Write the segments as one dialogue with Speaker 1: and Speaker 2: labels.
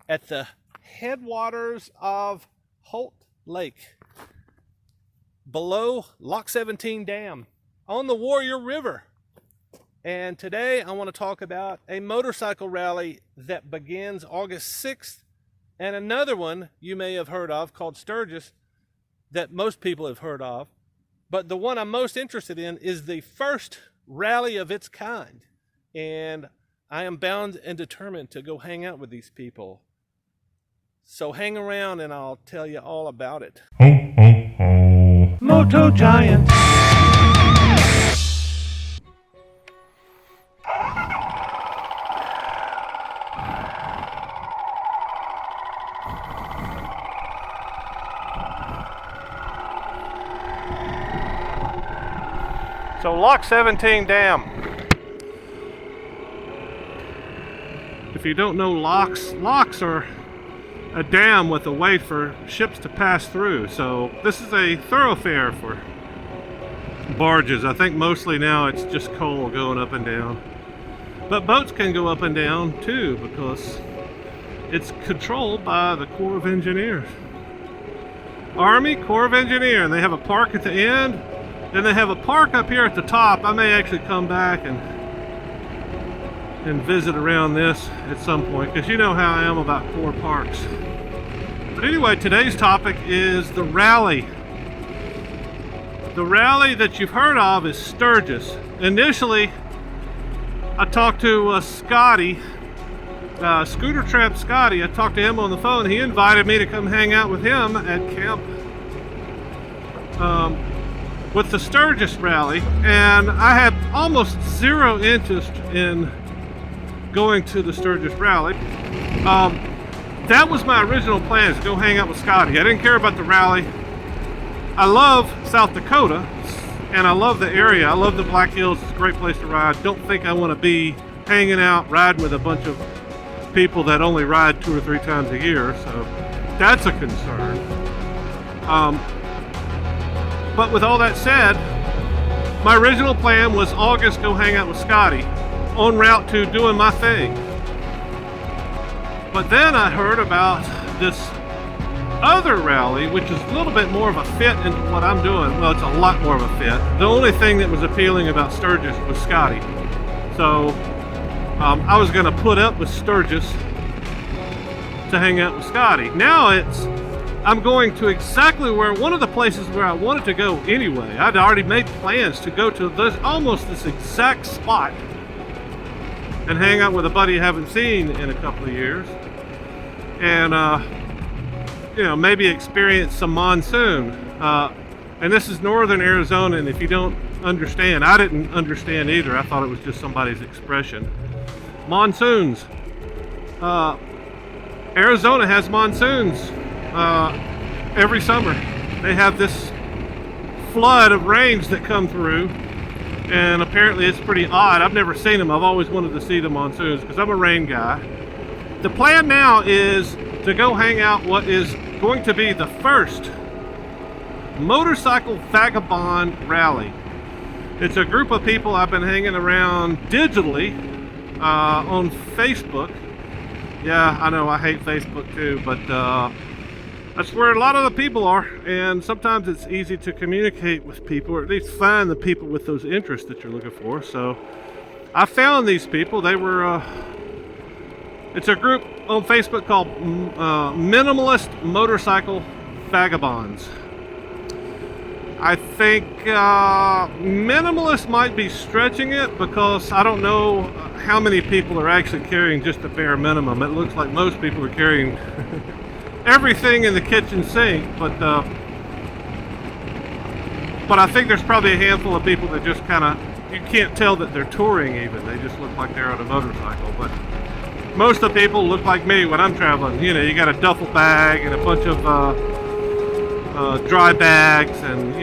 Speaker 1: at the headwaters of Holt Lake, below Lock 17 Dam, on the Warrior River. And today I want to talk about a motorcycle rally that begins August 6th, and another one you may have heard of called Sturgis that most people have heard of. But the one I'm most interested in is the first rally of its kind. And I am bound and determined to go hang out with these people. So hang around and I'll tell you all about it. Moto Giant. So Lock 17 Dam. If you don't know locks are a dam with a way for ships to pass through. So this is a thoroughfare for barges. I think mostly now it's just coal going up and down. But boats can go up and down too because it's controlled by the Corps of Engineers. Army Corps of Engineers, and they have a park at the end. Then they have a park up here at the top. I may actually come back and visit around this at some point, because you know how I am about core parks. But anyway, today's topic is the rally. The rally that you've heard of is Sturgis. Initially, I talked to Scotty, Scooter Tramp Scotty. I talked to him on the phone. He invited me to come hang out with him at camp with the Sturgis rally, and I had almost zero interest in going to the Sturgis rally. That was my original plan, is to go hang out with Scotty. I didn't care about the rally. I love South Dakota, and I love the area. I love the Black Hills. It's a great place to ride. Don't think I want to be hanging out, riding with a bunch of people that only ride 2 or 3 times a year, so that's a concern. But with all that said, my original plan was August, go hang out with Scotty, en route to doing my thing. But then I heard about this other rally, which is a little bit more of a fit into what I'm doing. Well, it's a lot more of a fit. The only thing that was appealing about Sturgis was Scotty. So I was going to put up with Sturgis to hang out with Scotty. Now I'm going to exactly one of the places where I wanted to go anyway. I'd already made plans to go to almost this exact spot and hang out with a buddy I haven't seen in a couple of years, and maybe experience some monsoon. And this is northern Arizona, and if you don't understand, I didn't understand either. I thought it was just somebody's expression. Monsoons. Arizona has monsoons. Every summer they have this flood of rains that come through, and apparently it's pretty odd. I've never seen them. I've always wanted to see the monsoons because I'm a rain guy. The plan now is to go hang out what is going to be the first Motorcycle Vagabond Rally. It's a group of people I've been hanging around digitally on Facebook. Yeah, I know I hate Facebook too, but that's where a lot of the people are, and sometimes it's easy to communicate with people, or at least find the people with those interests that you're looking for. So I found these people. They were it's a group on Facebook called Minimalist Motorcycle Vagabonds. I think minimalist might be stretching it, because I don't know how many people are actually carrying just the bare minimum. It looks like most people are carrying everything in the kitchen sink, but I think there's probably a handful of people that just kind of, you can't tell that they're touring even. They just look like they're on a motorcycle. But most of the people look like me when I'm traveling. You know, you got a duffel bag and a bunch of dry bags, and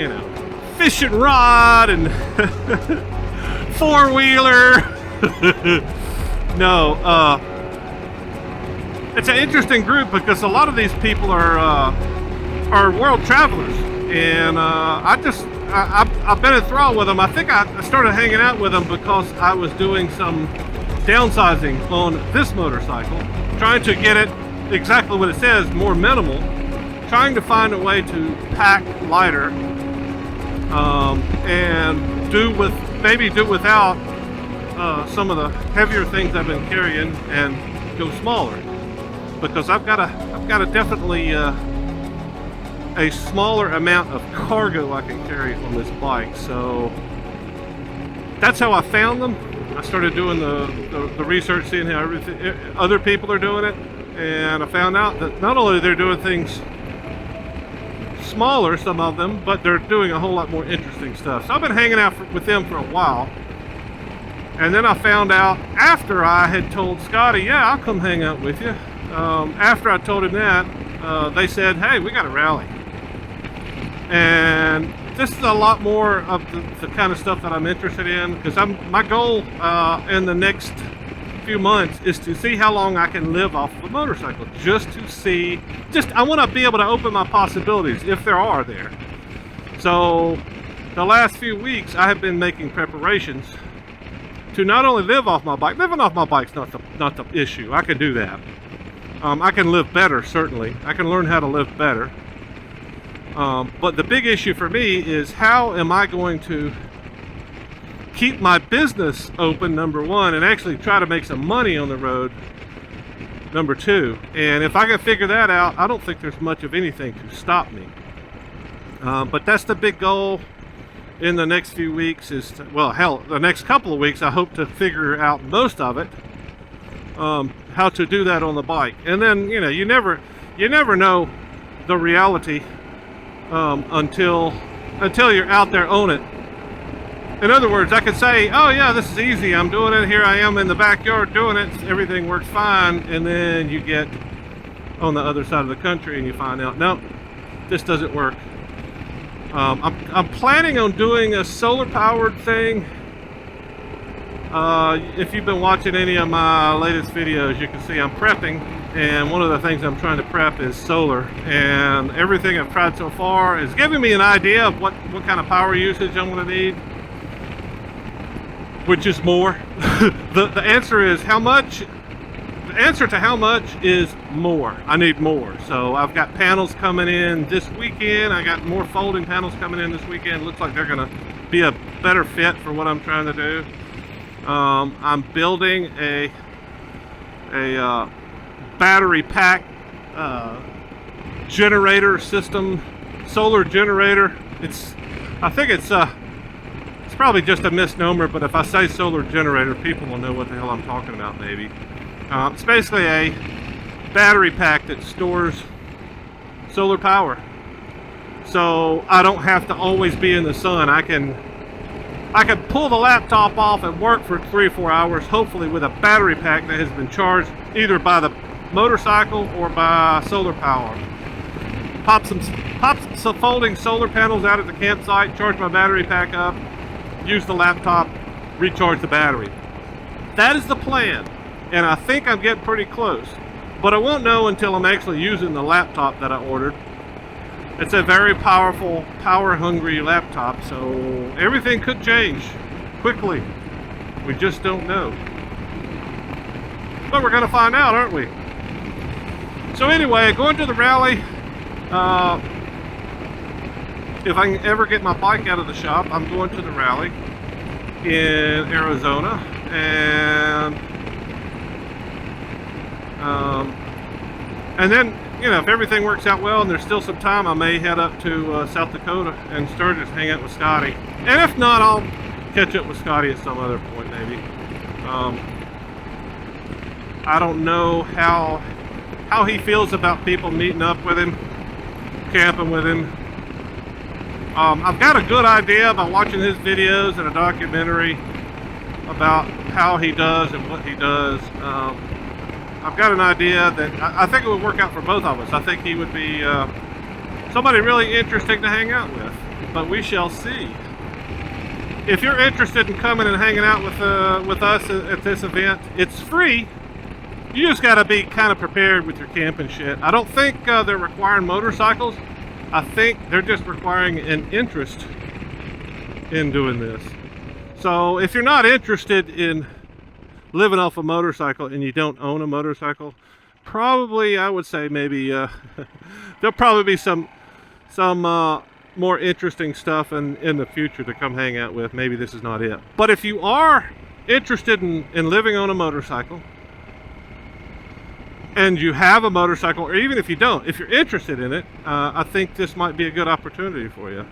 Speaker 1: fishing rod and four-wheeler. No, it's an interesting group because a lot of these people are world travelers, and I've been enthralled with them. I think I started hanging out with them because I was doing some downsizing on this motorcycle, trying to get it exactly what it says, more minimal. Trying to find a way to pack lighter, and maybe do without some of the heavier things I've been carrying and go smaller, because I've got a definitely a smaller amount of cargo I can carry on this bike. So that's how I found them. I started doing the research, seeing how other people are doing it, and I found out that not only they're doing things smaller, some of them, but they're doing a whole lot more interesting stuff. So I've been hanging out with them for a while, and then I found out after I had told Scotty, yeah, I'll come hang out with you. After I told him that, they said, hey, we got a rally. And this is a lot more of the kind of stuff that I'm interested in, because my goal in the next few months is to see how long I can live off of a motorcycle. I want to be able to open my possibilities if there are there. So the last few weeks I have been making preparations to not only live off my bike. Living off my bike's not the issue. I can do that. I can live better, certainly. I can learn how to live better. But the big issue for me is, how am I going to keep my business open, number one, and actually try to make some money on the road, number two. And if I can figure that out, I don't think there's much of anything to stop me. But that's the big goal in the next few weeks, the next couple of weeks. I hope to figure out most of it, how to do that on the bike. And then, you never know the reality until you're out there on it. In other words, I could say, oh yeah, this is easy, I'm doing it, here I am in the backyard doing it, everything works fine, and then you get on the other side of the country and you find out, nope, this doesn't work. I'm planning on doing a solar powered thing. If you've been watching any of my latest videos, you can see I'm prepping, and one of the things I'm trying to prep is solar, and everything I've tried so far is giving me an idea of what kind of power usage I'm going to need, which is more. The answer is how much. The answer to how much is more. I need more. So I've got panels coming in this weekend. I got more folding panels coming in this weekend. Looks like they're going to be a better fit for what I'm trying to do. I'm building a battery pack generator system, solar generator. I think it's probably just a misnomer, but if I say solar generator, people will know what the hell I'm talking about, maybe. It's basically a battery pack that stores solar power, so I don't have to always be in the sun. I can pull the laptop off and work for 3 or 4 hours, hopefully with a battery pack that has been charged either by the motorcycle or by solar power. Pop some folding solar panels out at the campsite, charge my battery pack up, use the laptop, recharge the battery. That is the plan, and I think I'm getting pretty close, but I won't know until I'm actually using the laptop that I ordered. It's a very powerful, power-hungry laptop, so everything could change quickly. We just don't know. But we're going to find out, aren't we? So anyway, going to the rally. If I can ever get my bike out of the shop, I'm going to the rally in Arizona, and then, if everything works out well and there's still some time, I may head up to South Dakota and Sturgis, hang out with Scotty. And if not, I'll catch up with Scotty at some other point, maybe. I don't know how he feels about people meeting up with him, camping with him. I've got a good idea by watching his videos and a documentary about how he does and what he does. I've got an idea that I think it would work out for both of us. I think he would be somebody really interesting to hang out with, but we shall see. If you're interested in coming and hanging out with us at this event, it's free. You just got to be kind of prepared with your camping shit. I don't think they're requiring motorcycles. I think they're just requiring an interest in doing this. So if you're not interested in living off a motorcycle and you don't own a motorcycle, probably, I would say maybe there'll probably be some more interesting stuff in the future to come hang out with. Maybe this is not it. But if you are interested in living on a motorcycle, and you have a motorcycle, or even if you don't, if you're interested in it, I think this might be a good opportunity for you.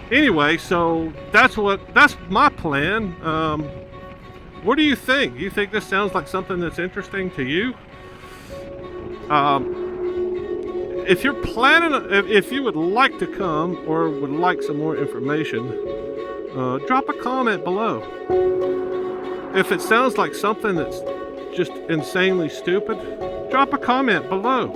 Speaker 1: Anyway, so that's my plan. What do you think? You think this sounds like something that's interesting to you? If you're planning, if you would like to come or would like some more information, drop a comment below. If it sounds like something that's just insanely stupid, drop a comment below.